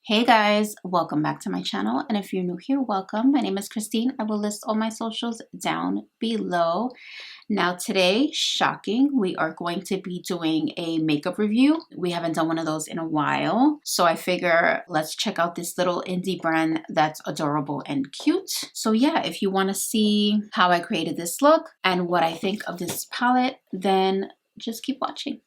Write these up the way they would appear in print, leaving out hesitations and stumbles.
Hey guys, welcome back to my channel, and if you're new here, welcome. My name is Christine. I will list all my socials down below. Now today, shocking, we are going to be doing a makeup review. We haven't done one of those in a while, so I figure let's check out this little indie brand that's adorable and cute. So yeah, if you want to see how I created this look and what I think of this palette, then just keep watching.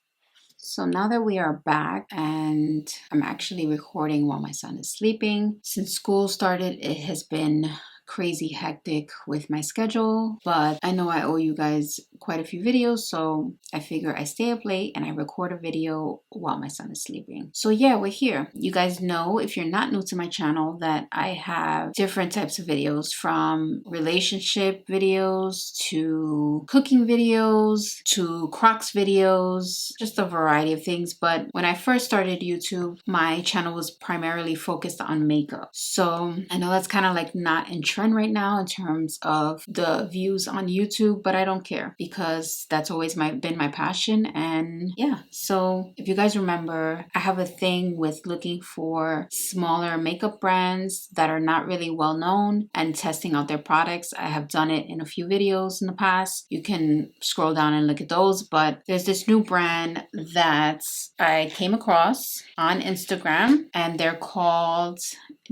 So now that we are back and I'm actually recording while my son is sleeping, since school started, it has been crazy hectic with my schedule, but I know I owe you guys quite a few videos, so I figure I stay up late and I record a video while my son is sleeping. So yeah, we're here. You guys know, if you're not new to my channel, that I have different types of videos, from relationship videos to cooking videos to Crocs videos, just a variety of things. But when I first started YouTube, my channel was primarily focused on makeup. So I know that's kind of like not in trend right now in terms of the views on YouTube, but I don't care because that's always been my passion. And yeah, so if you guys remember, I have a thing with looking for smaller makeup brands that are not really well known and testing out their products. I have done it in a few videos in the past. You can scroll down and look at those, but there's this new brand that I came across on Instagram, and they're called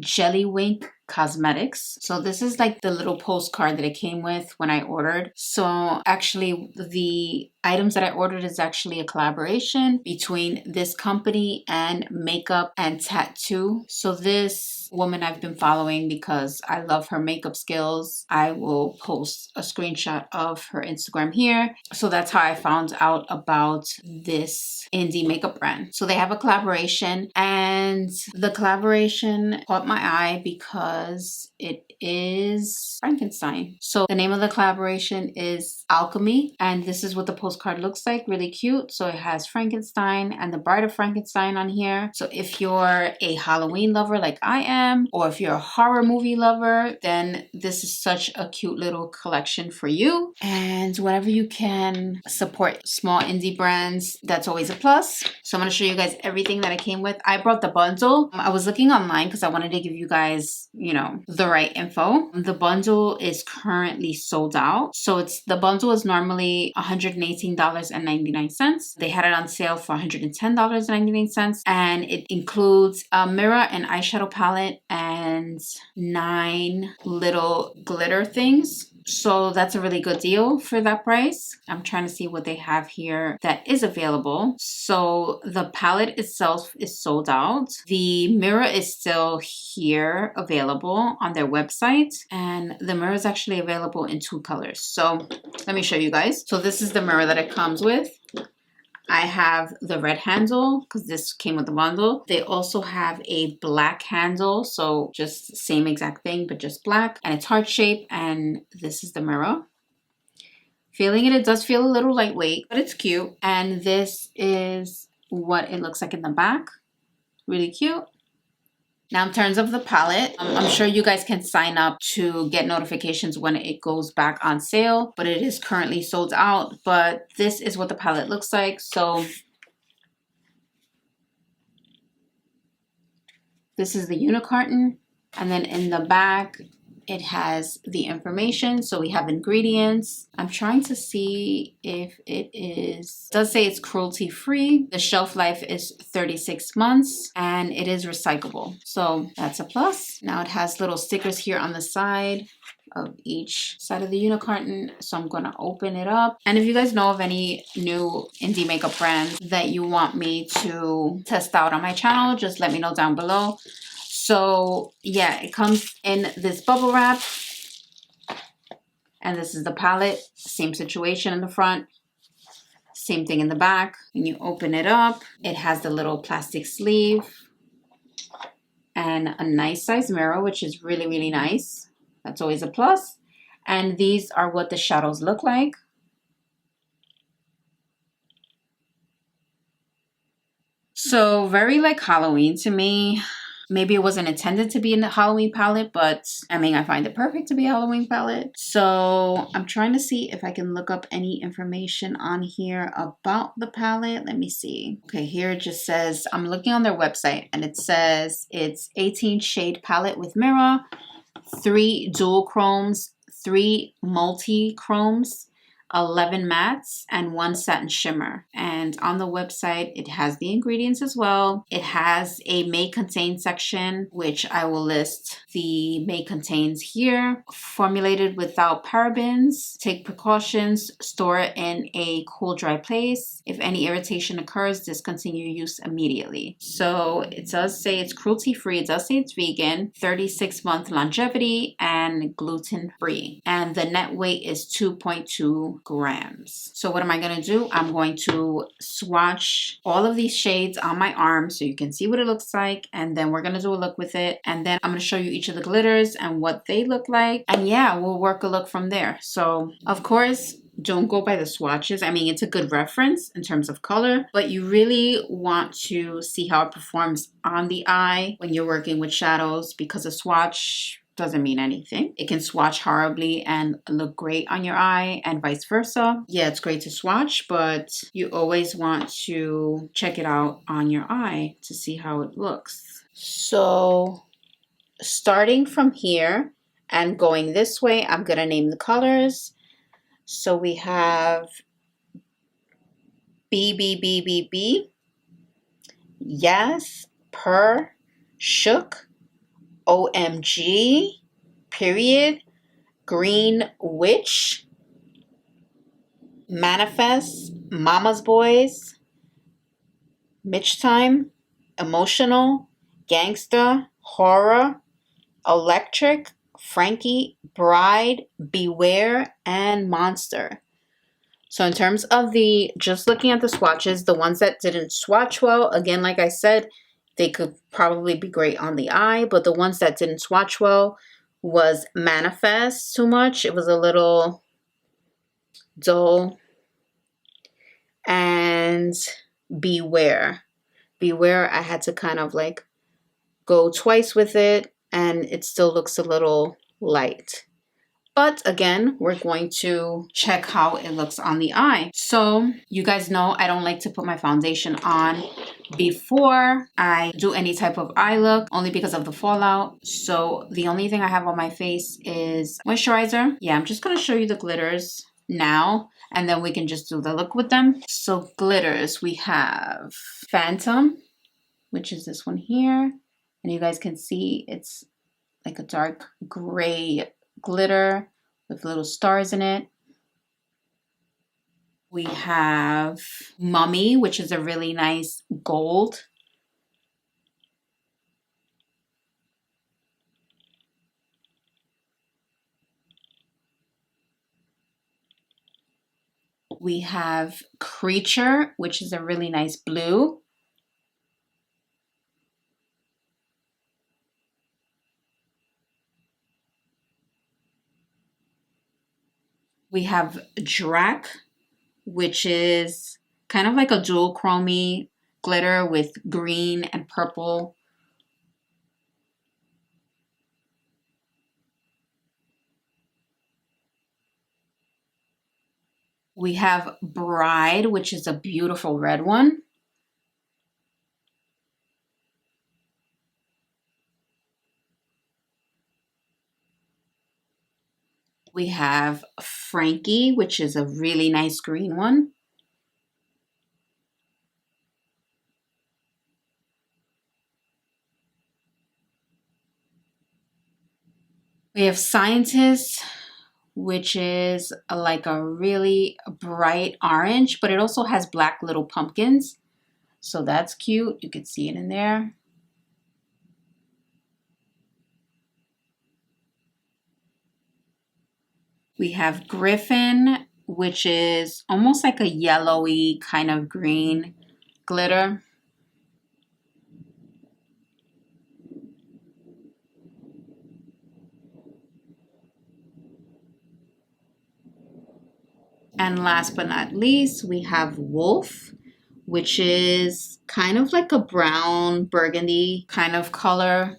Jellywink Cosmetics. So this is like the little postcard that it came with when I ordered. So actually the items that I ordered is actually a collaboration between this company and makeup and tattoo. So this woman I've been following because I love her makeup skills. I will post a screenshot of her Instagram here. So that's how I found out about this indie makeup brand. So they have a collaboration, and the collaboration caught my eye because it is Frankenstein. So the name of the collaboration is Alchemy, and this is what the postcard looks like. Really cute. So it has Frankenstein and the Bride of Frankenstein on here. So if you're a Halloween lover like I am, or if you're a horror movie lover, then this is such a cute little collection for you. And whenever you can support small indie brands, that's always a plus. So I'm going to show you guys everything that I came with. I brought the bundle. I was looking online because I wanted to give you guys, the right info. The bundle is currently sold out. So the bundle is normally $118.99. They had it on sale for $110.99, and it includes a mirror and eyeshadow palette and 9 little glitter things. So that's a really good deal for that price. I'm trying to see what they have here that is available. So the palette itself is sold out. The mirror is still here available on their website, and the mirror is actually available in 2 colors. So let me show you guys. So this is the mirror that it comes with. I have the red handle because this came with the bundle. They also have a black handle, so just same exact thing but just black, and it's heart shaped, and this is the mirror. Feeling it, it does feel a little lightweight, but it's cute. And this is what it looks like in the back. Really cute. Now, in terms of the palette, I'm sure you guys can sign up to get notifications when it goes back on sale, but it is currently sold out. But this is what the palette looks like. So this is the unicarton, and then in the back, it has the information. So we have ingredients. I'm trying to see if it does say it's cruelty free. The shelf life is 36 months and it is recyclable. So that's a plus. Now it has little stickers here on the side of each side of the unicarton. So I'm gonna open it up. And if you guys know of any new indie makeup brands that you want me to test out on my channel, just let me know down below. So yeah, it comes in this bubble wrap, and this is the palette. Same situation in the front, same thing in the back. When you open it up, it has the little plastic sleeve and a nice size mirror, which is really, really nice. That's always a plus. And these are what the shadows look like. So very like Halloween to me. Maybe it wasn't intended to be in the Halloween palette, but I mean, I find it perfect to be a Halloween palette. So I'm trying to see if I can look up any information on here about the palette. Let me see. Okay, here it just says, I'm looking on their website and it says it's 18 shade palette with mirror, 3 dual chromes, 3 multi chromes, 11 mattes, and 1 satin shimmer. And on the website, it has the ingredients as well. It has a may contain section, which I will list the may contains here. Formulated without parabens. Take precautions. Store it in a cool, dry place. If any irritation occurs, discontinue use immediately. So it does say it's cruelty-free. It does say it's vegan, 36-month longevity, and gluten-free. And the net weight is 2.2 grams. So what am I going to do? I'm going to swatch all of these shades on my arm so you can see what it looks like, and then we're going to do a look with it, and then I'm going to show you each of the glitters and what they look like, and yeah, we'll work a look from there. So of course, don't go by the swatches. I mean, it's a good reference in terms of color, but you really want to see how it performs on the eye when you're working with shadows, because a swatch doesn't mean anything. It can swatch horribly and look great on your eye, and vice versa. Yeah, it's great to swatch, but you always want to check it out on your eye to see how it looks. So starting from here and going this way, I'm gonna name the colors. So we have BBBBB, Yes, Per, Shook, OMG, Period, Green Witch, Manifest, Mama's Boys, Mitch Time, Emotional, Gangsta, Horror, Electric, Frankie, Bride, Beware, and Monster. So in terms of just looking at the swatches, the ones that didn't swatch well, again, like I said, they could probably be great on the eye, but the ones that didn't swatch well was Manifest too much. It was a little dull. And Beware. Beware, I had to kind of like go twice with it, and it still looks a little light. But again, we're going to check how it looks on the eye. So you guys know I don't like to put my foundation on before I do any type of eye look, only because of the fallout. So the only thing I have on my face is moisturizer. Yeah, I'm just going to show you the glitters now, and then we can just do the look with them. So glitters, we have Phantom, which is this one here. And you guys can see it's like a dark gray glitter with little stars in it. We have Mummy, which is a really nice gold. We have Creature, which is a really nice blue. We have Drac, which is kind of like a dual chromey glitter with green and purple. We have Bride, which is a beautiful red one. We have Frankie, which is a really nice green one. We have Scientist, which is like a really bright orange, but it also has black little pumpkins. So that's cute. You can see it in there. We have Griffin, which is almost like a yellowy kind of green glitter. And last but not least, we have Wolf, which is kind of like a brown burgundy kind of color.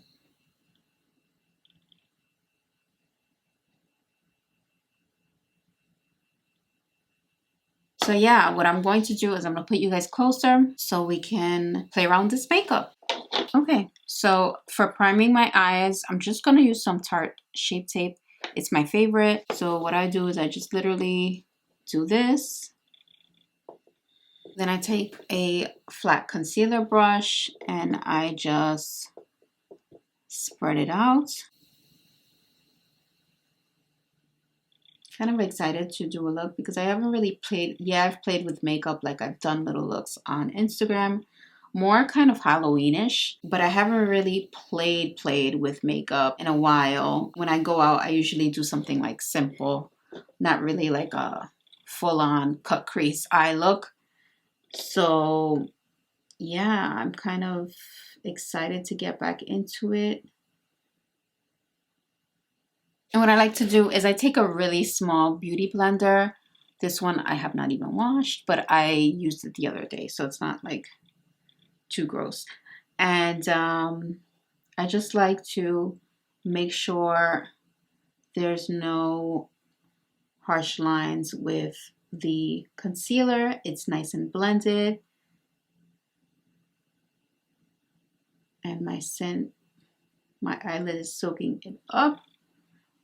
So yeah, what I'm going to do is I'm going to put you guys closer so we can play around with this makeup. Okay, so for priming my eyes, I'm just going to use some Tarte Shape Tape. It's my favorite. So what I do is I just literally do this. Then I take a flat concealer brush and I just spread it out. Kind of excited to do a look because I haven't really played. Yeah, I've played with makeup, like I've done little looks on Instagram, more kind of Halloweenish, but I haven't really played with makeup in a while. When I go out, I usually do something like simple, not really like a full-on cut crease eye look. So yeah, I'm kind of excited to get back into it. And what I like to do is I take a really small beauty blender. This one I have not even washed, but I used it the other day, so it's not like too gross. And I just like to make sure there's no harsh lines with the concealer. It's nice and blended. And my eyelid is soaking it up.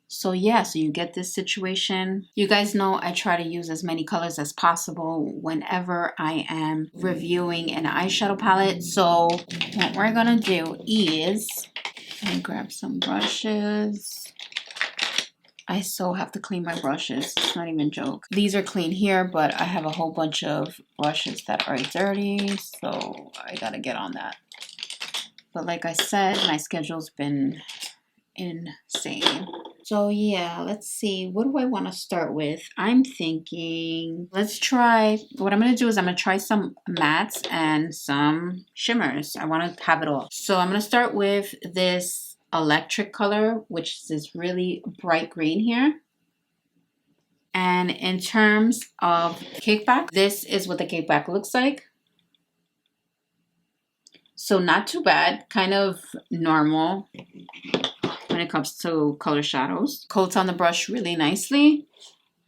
So yeah, so you get this situation. You guys know I try to use as many colors as possible whenever I am reviewing an eyeshadow palette. So what we're gonna do is, let me grab some brushes. I so have to clean my brushes. It's not even a joke. These are clean here, but I have a whole bunch of brushes that are dirty. So I gotta get on that. But like I said, my schedule's been insane. So yeah, let's see. What do I want to start with? I'm thinking, let's try, what I'm going to do is I'm going to try some mattes and some shimmers. I want to have it all. So I'm going to start with this electric color, which is this really bright green here. And in terms of kickback, this is what the kickback looks like. So not too bad, kind of normal when it comes to color shadows. Coats on the brush really nicely.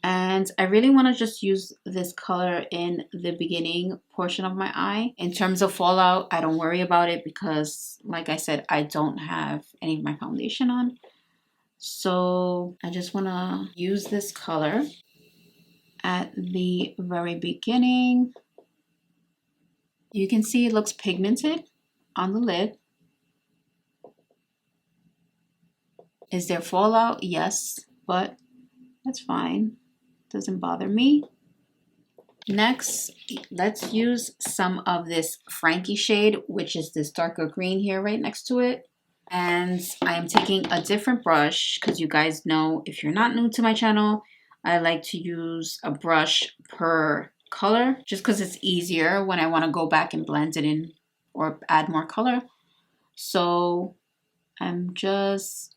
And I really want to just use this color in the beginning portion of my eye. In terms of fallout, I don't worry about it because, like I said, I don't have any of my foundation on. So I just want to use this color at the very beginning. You can see it looks pigmented on the lid. Is there fallout? Yes, but that's fine. Doesn't bother me. Next, let's use some of this Frankie shade, which is this darker green here right next to it. And I am taking a different brush because you guys know, if you're not new to my channel, I like to use a brush per color just because it's easier when I want to go back and blend it in or add more color. So I'm just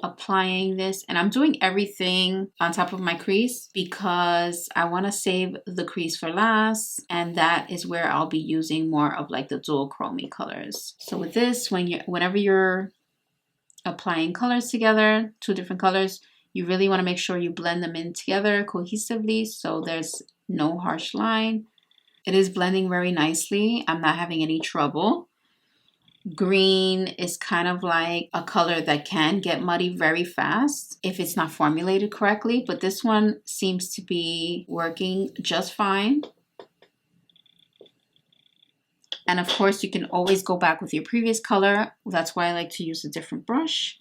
applying this, and I'm doing everything on top of my crease because I want to save the crease for last, and that is where I'll be using more of like the dual chromey colors. So with this, whenever you're applying colors together, two different colors, you really want to make sure you blend them in together cohesively so there's no harsh line. It is blending very nicely. I'm not having any trouble. Green is kind of like a color that can get muddy very fast if it's not formulated correctly, but this one seems to be working just fine. And of course, you can always go back with your previous color. That's why I like to use a different brush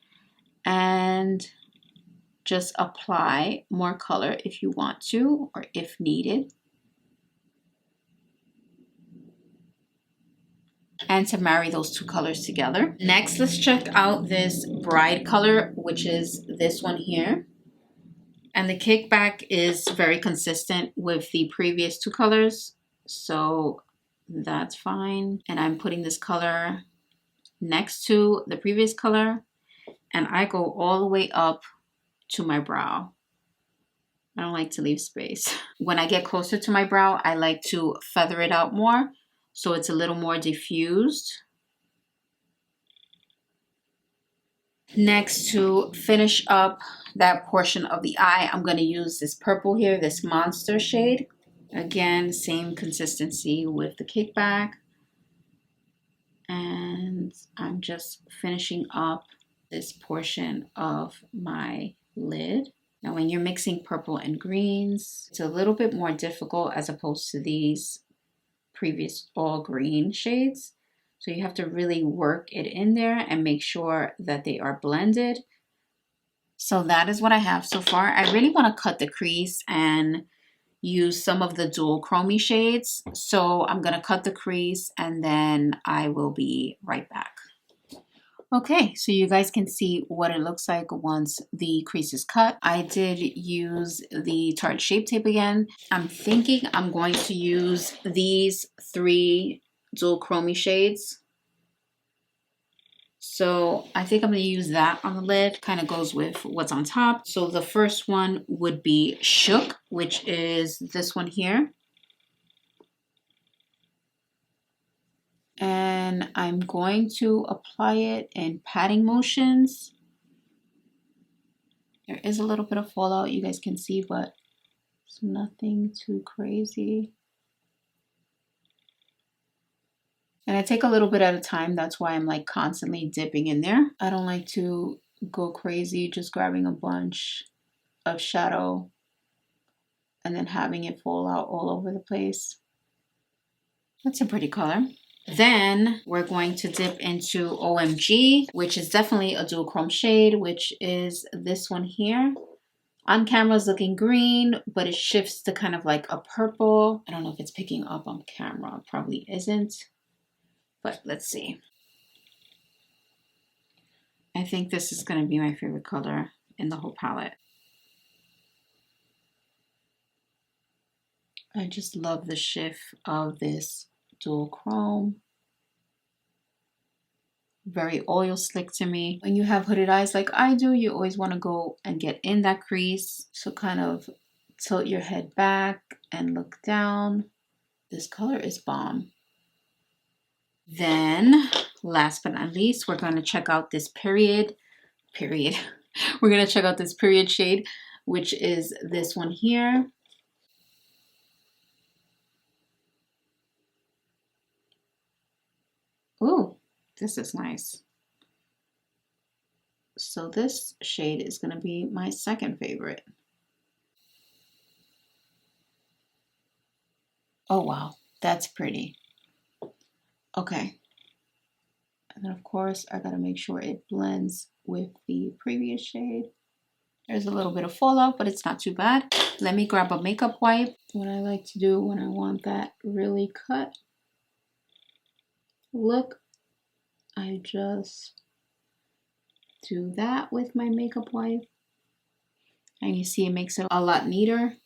and just apply more color if you want to or if needed. And to marry those two colors together. Next, let's check out this Bride color, which is this one here. And the kickback is very consistent with the previous two colors, so that's fine. And I'm putting this color next to the previous color, and I go all the way up to my brow. I don't like to leave space. When I get closer to my brow, I like to feather it out more. so it's a little more diffused. Next, to finish up that portion of the eye, I'm going to use this purple here, this Monster shade. Again, same consistency with the kickback. And I'm just finishing up this portion of my lid. Now, when you're mixing purple and greens, it's a little bit more difficult as opposed to these previous all green shades. So you have to really work it in there and make sure that they are blended. So that is what I have so far. I really want to cut the crease and use some of the dual chromey shades. So I'm going to cut the crease and then I will be right back. Okay, so you guys can see what it looks like once the crease is cut. I did use the Tarte Shape Tape again. I'm thinking I'm going to use these 3 dual chromey shades. So I think I'm going to use that on the lid. Kind of goes with what's on top. So the first one would be Shook, which is this one here. And I'm going to apply it in patting motions. There is a little bit of fallout, you guys can see, but it's nothing too crazy. And I take a little bit at a time. That's why I'm like constantly dipping in there. I don't like to go crazy just grabbing a bunch of shadow and then having it fall out all over the place. That's a pretty color. Then we're going to dip into OMG, which is definitely a dual chrome shade, which is this one here. On camera is looking green, but it shifts to kind of like a purple. I don't know if it's picking up on camera. It probably isn't, but let's see. I think this is going to be my favorite color in the whole palette. I just love the shift of this dual chrome. Very oil slick to me. When you have hooded eyes like I do, you always want to go and get in that crease. So kind of tilt your head back and look down. This color is bomb. Then last but not least, we're going to check out this period. We're going to check out this period shade, which is this one here. Ooh, this is nice. So this shade is going to be my second favorite. Oh, wow. That's pretty. Okay. And then, of course, I got to make sure it blends with the previous shade. There's a little bit of fallout, but it's not too bad. Let me grab a makeup wipe. What I like to do when I want that really cut look, I just do that with my makeup wipe. And you see it makes it a lot neater.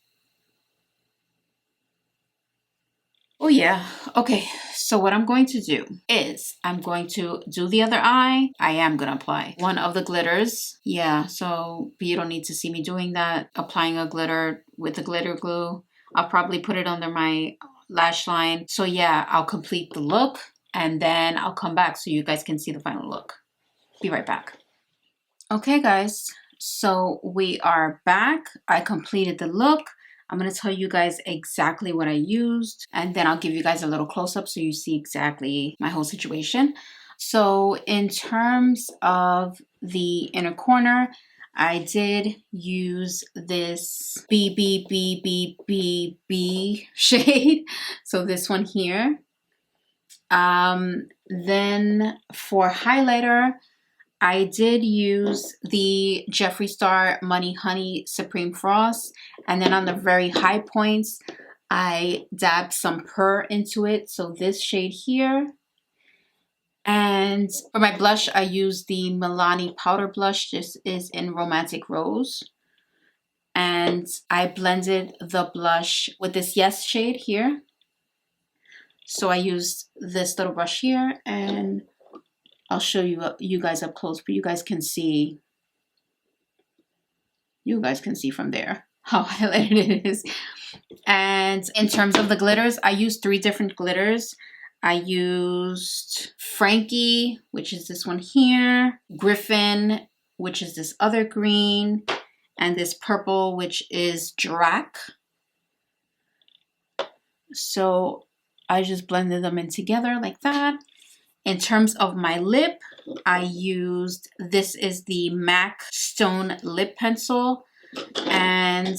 Oh yeah, okay. So what I'm going to do is I'm going to do the other eye. I am going to apply one of the glitters. Yeah, so you don't need to see me doing that. Applying a glitter with the glitter glue. I'll probably put it under my lash line. So yeah, I'll complete the look and then I'll come back so you guys can see the final look. Be right back. Okay guys, so we are back. I completed the look. I'm going to tell you guys exactly what I used and then I'll give you guys a little close-up so you see exactly my whole situation. So in terms of the inner corner, I did use this BBBBBB shade. So this one here. Then for highlighter, I did use the Jeffree Star Money Honey Supreme Frost. And then on the very high points, I dabbed some Purr into it. So this shade here. And for my blush, I used the Milani Powder Blush. This is in Romantic Rose. And I blended the blush with this Yes shade here. So I used this little brush here and I'll show you guys up close, but you guys can see from there how highlighted it is. And in terms of the glitters, I used 3 different glitters. I used Frankie, which is this one here, Griffin, which is this other green, and this purple, which is Drac. So I just blended them in together like that. In terms of my lip, I used, this is the MAC Stone Lip Pencil, and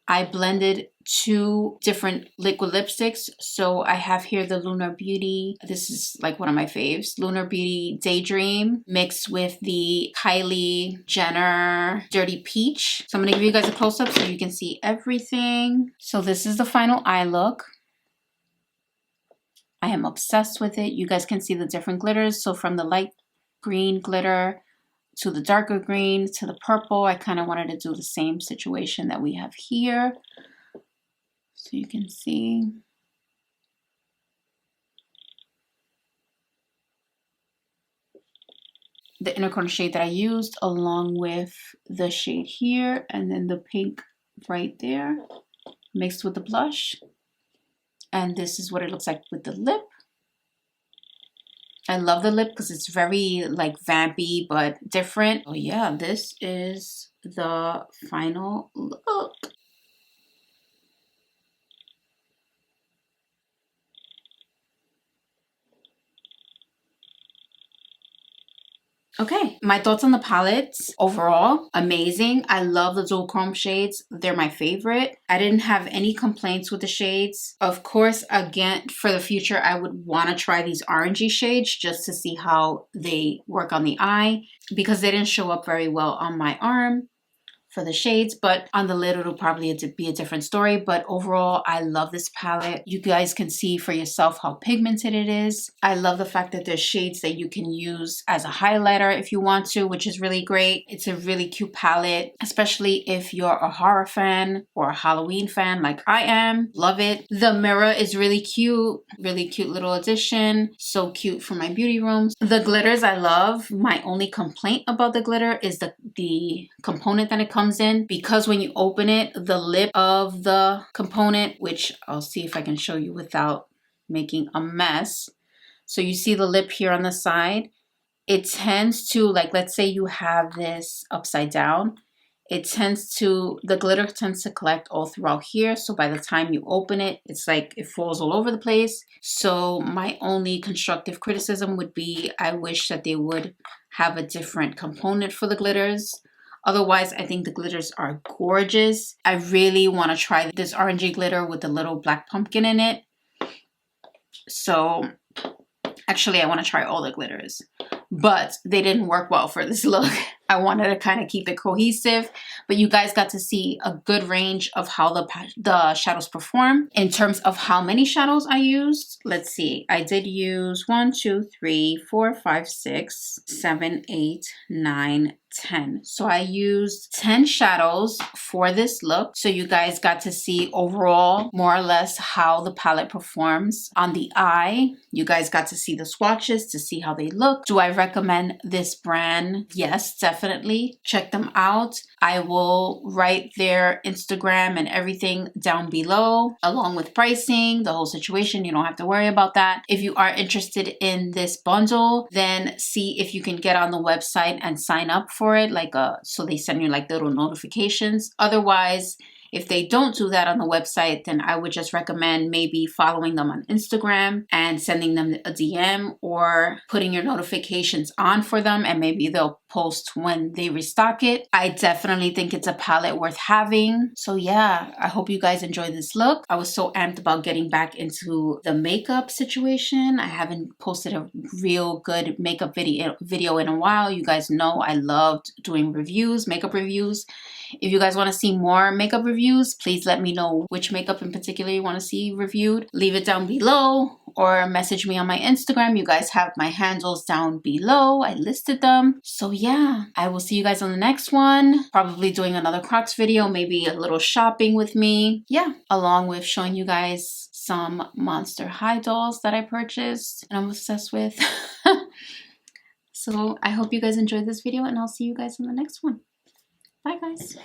I blended 2 different liquid lipsticks. So I have here the Lunar Beauty, this is like one of my faves, Lunar Beauty Daydream mixed with the Kylie Jenner Dirty Peach. So I'm gonna give you guys a close-up so you can see everything. So this is the final eye look. I am obsessed with it. You guys can see the different glitters. So from the light green glitter to the darker green to the purple, I kind of wanted to do the same situation that we have here. So you can see. The inner corner shade that I used along with the shade here and then the pink right there mixed with the blush. And this is what it looks like with the lip. I love the lip because it's very like vampy but different. Oh yeah, this is the final look. Okay, my thoughts on the palettes. Overall, amazing. I love the duochrome shades. They're my favorite. I didn't have any complaints with the shades. Of course, again, for the future, I would want to try these orangey shades just to see how they work on the eye because they didn't show up very well on my arm for the shades, but on the lid it'll probably be a different story. But overall, I love this palette. You guys can see for yourself how pigmented it is. I love the fact that there's shades that you can use as a highlighter if you want to, which is really great. It's a really cute palette, especially if you're a horror fan or a Halloween fan like I am. Love it. The mirror is really cute little addition. So cute for my beauty rooms. The glitters I love. My only complaint about the glitter is the component that it comes in, because when you open it, the lip of the component, which I'll see if I can show you without making a mess. So you see the lip here on the side, it tends to, like, let's say you have this upside down, the glitter tends to collect all throughout here. So by the time you open it, it's like it falls all over the place. So my only constructive criticism would be, I wish that they would have a different component for the glitters. Otherwise, I think the glitters are gorgeous. I really want to try this orangey glitter with the little black pumpkin in it. So actually, I want to try all the glitters, but they didn't work well for this look. I wanted to kind of keep it cohesive, but you guys got to see a good range of how the shadows perform. In terms of how many shadows I used, let's see. I did use 1, 2, 3, 4, 5, 6, 7, 8, 9, 10. So I used 10 shadows for this look. So you guys got to see overall more or less how the palette performs on the eye. You guys got to see the swatches to see how they look. Do I recommend this brand? Yes, definitely. Check them out. I will write their Instagram and everything down below, along with pricing, the whole situation. You don't have to worry about that. If you are interested in this bundle, then see if you can get on the website and sign up for it, so they send you like little notifications. Otherwise, if they don't do that on the website, then I would just recommend maybe following them on Instagram and sending them a DM or putting your notifications on for them, and maybe they'll post when they restock it. I definitely think it's a palette worth having. So yeah, I hope you guys enjoyed this look. I was so amped about getting back into the makeup situation. I haven't posted a real good makeup video in a while. You guys know I loved doing reviews, makeup reviews. If you guys want to see more makeup reviews, please let me know which makeup in particular you want to see reviewed. Leave it down below or message me on my Instagram. You guys have my handles down below. I listed them. So yeah, I will see you guys on the next one. Probably doing another Crocs video, maybe a little shopping with me. Yeah, along with showing you guys some Monster High dolls that I purchased and I'm obsessed with. So I hope you guys enjoyed this video, and I'll see you guys in the next one. Bye guys.